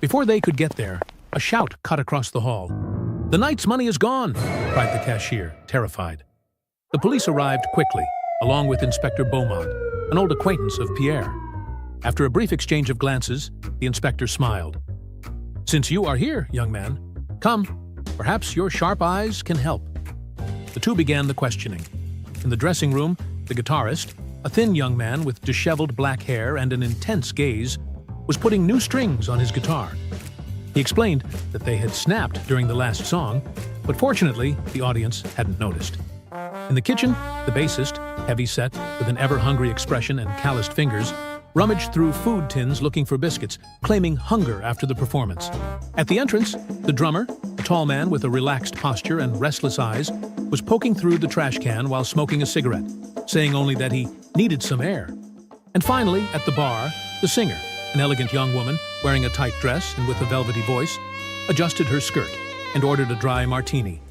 Before they could get there, a shout cut across the hall. "The night's money is gone!" cried the cashier, terrified. The police arrived quickly, along with Inspector Beaumont, an old acquaintance of Pierre. After a brief exchange of glances, the inspector smiled. "Since you are here, young man, come. Perhaps your sharp eyes can help." The two began the questioning. In the dressing room, the guitarist, a thin young man with disheveled black hair and an intense gaze, was putting new strings on his guitar. He explained that they had snapped during the last song, but fortunately, the audience hadn't noticed. In the kitchen, the bassist, heavy-set, with an ever-hungry expression and calloused fingers, rummaged through food tins looking for biscuits, claiming hunger after the performance. At the entrance, the drummer, a tall man with a relaxed posture and restless eyes, was poking through the trash can while smoking a cigarette, saying only that he needed some air. And finally, at the bar, the singer, an elegant young woman wearing a tight dress and with a velvety voice, adjusted her skirt and ordered a dry martini.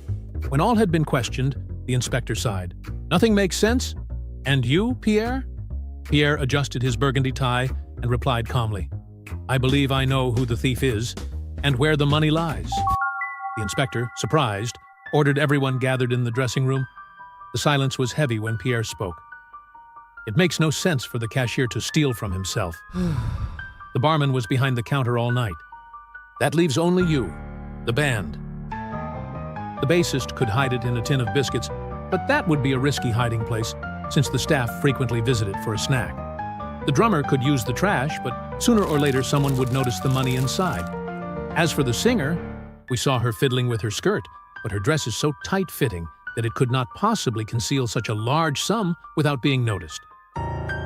When all had been questioned, the inspector sighed. "Nothing makes sense? And you, Pierre?" Pierre adjusted his burgundy tie and replied calmly, "I believe I know who the thief is and where the money lies." The inspector, surprised, ordered everyone gathered in the dressing room. The silence was heavy when Pierre spoke. "It makes no sense for the cashier to steal from himself. The barman was behind the counter all night. That leaves only you, the band. The bassist could hide it in a tin of biscuits, but that would be a risky hiding place, since the staff frequently visited for a snack. The drummer could use the trash, but sooner or later someone would notice the money inside. As for the singer, we saw her fiddling with her skirt, but her dress is so tight-fitting that it could not possibly conceal such a large sum without being noticed."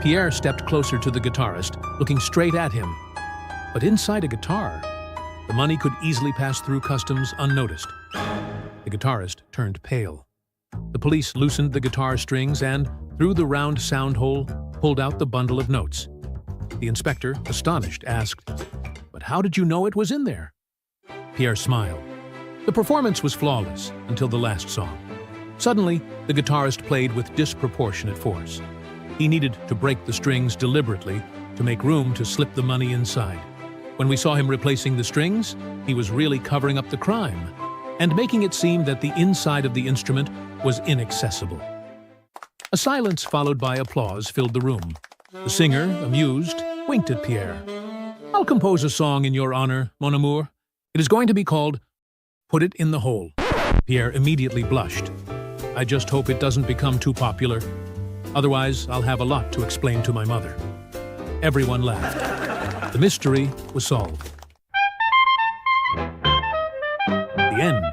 Pierre stepped closer to the guitarist, looking straight at him. But inside a guitar, the money could easily pass through customs unnoticed. The guitarist turned pale. The police loosened the guitar strings and, through the round sound hole, pulled out the bundle of notes. The inspector, astonished, asked, "But how did you know it was in there?" Pierre smiled. The performance was flawless until the last song. Suddenly, the guitarist played with disproportionate force. He needed to break the strings deliberately to make room to slip the money inside. When we saw him replacing the strings, he was really covering up the crime and making it seem that the inside of the instrument was inaccessible. A silence followed by applause filled the room. The singer, amused, winked at Pierre. "I'll compose a song in your honor, mon amour. It is going to be called Put It in the Hole." Pierre immediately blushed. "I just hope it doesn't become too popular. Otherwise, I'll have a lot to explain to my mother." Everyone laughed. The mystery was solved. The end.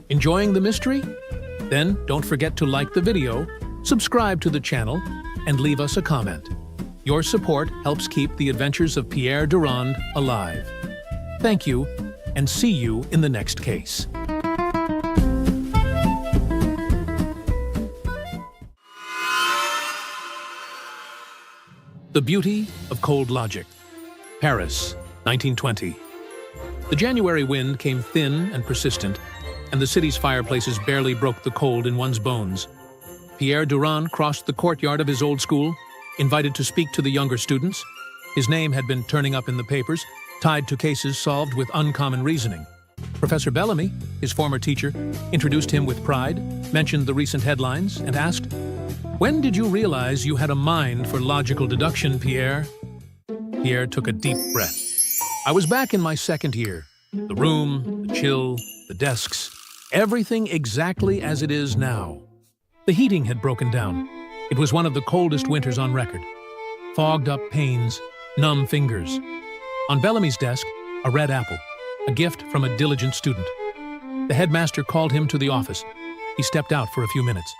Enjoying the mystery? Then don't forget to like the video, subscribe to the channel, and leave us a comment. Your support helps keep the adventures of Pierre Durand alive. Thank you, and see you in the next case. The Beauty of Cold Logic. Paris, 1920. The January wind came thin and persistent, and the city's fireplaces barely broke the cold in one's bones. Pierre Durand crossed the courtyard of his old school, invited to speak to the younger students. His name had been turning up in the papers, tied to cases solved with uncommon reasoning. Professor Bellamy, his former teacher, introduced him with pride, mentioned the recent headlines, and asked, "When did you realize you had a mind for logical deduction, Pierre?" Pierre took a deep breath. "I was back in my second year. The room, the chill, the desks, everything exactly as it is now." The heating had broken down. It was one of the coldest winters on record. Fogged up panes, numb fingers. On Bellamy's desk, a red apple, a gift from a diligent student. The headmaster called him to the office. He stepped out for a few minutes.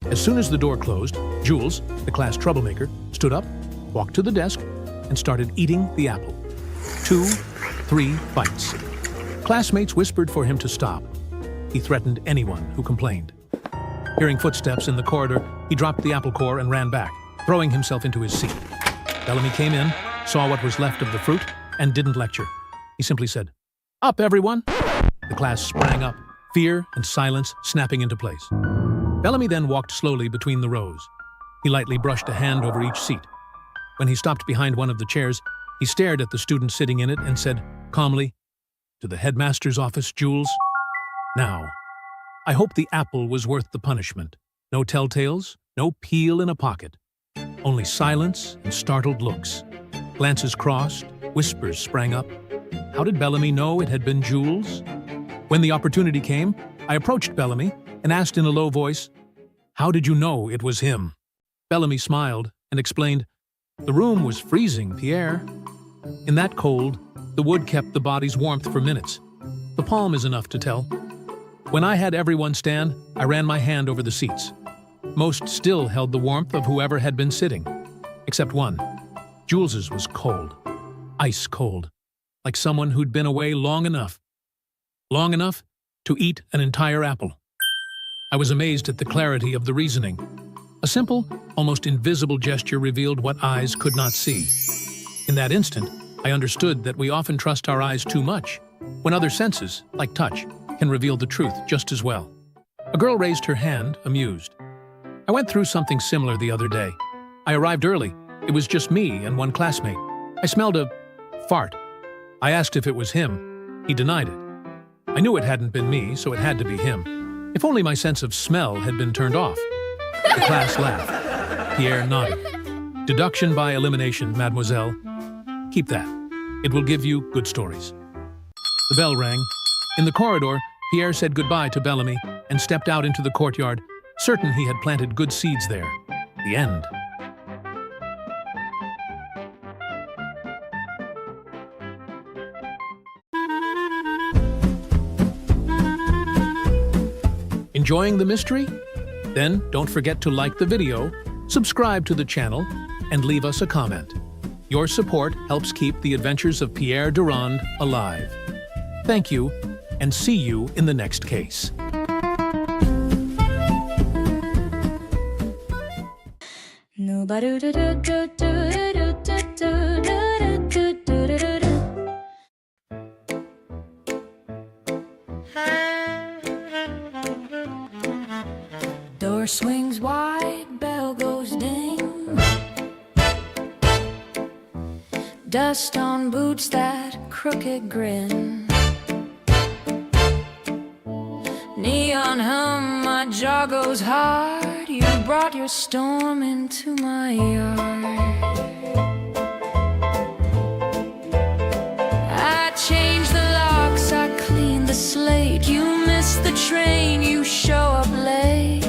As soon as the door closed, Jules, the class troublemaker, stood up, walked to the desk, and started eating the apple. 2, 3 bites. Classmates whispered for him to stop. He threatened anyone who complained. Hearing footsteps in the corridor, he dropped the apple core and ran back, throwing himself into his seat. Bellamy came in, saw what was left of the fruit, and didn't lecture. He simply said, "Up, everyone!" The class sprang up, fear and silence snapping into place. Bellamy then walked slowly between the rows. He lightly brushed a hand over each seat. When he stopped behind one of the chairs, he stared at the student sitting in it and said calmly, "To the headmaster's office, Jules. Now, I hope the apple was worth the punishment. No telltales, no peel in a pocket. Only silence and startled looks. Glances crossed, whispers sprang up. How did Bellamy know it had been Jules? When the opportunity came, I approached Bellamy and asked in a low voice, 'How did you know it was him?' Bellamy smiled and explained, 'The room was freezing, Pierre. In that cold, the wood kept the body's warmth for minutes. The palm is enough to tell. When I had everyone stand, I ran my hand over the seats. Most still held the warmth of whoever had been sitting, except one. Jules's was cold, ice cold, like someone who'd been away long enough to eat an entire apple.' I was amazed at the clarity of the reasoning. A simple, almost invisible gesture revealed what eyes could not see. In that instant, I understood that we often trust our eyes too much, when other senses, like touch, can reveal the truth just as well. A girl raised her hand, amused. I went through something similar the other day. I arrived early. It was just me and one classmate. I smelled a fart. I asked if it was him. He denied it. I knew it hadn't been me, so it had to be him. If only my sense of smell had been turned off. The class laughed. Pierre nodded. Deduction by elimination, mademoiselle. Keep that. It will give you good stories. The bell rang. In the corridor, Pierre said goodbye to Bellamy and stepped out into the courtyard, certain he had planted good seeds there. The end. Enjoying the mystery? Then don't forget to like the video, subscribe to the channel, and leave us a comment. Your support helps keep the adventures of Pierre Durand alive. Thank you, and see you in the next case. Door swings wide, bell goes ding. Dust on boots, that crooked grin. Neon hum, my jaw goes hard. You brought your storm into my yard. I changed the locks, I cleaned the slate. You missed the train, you show up late.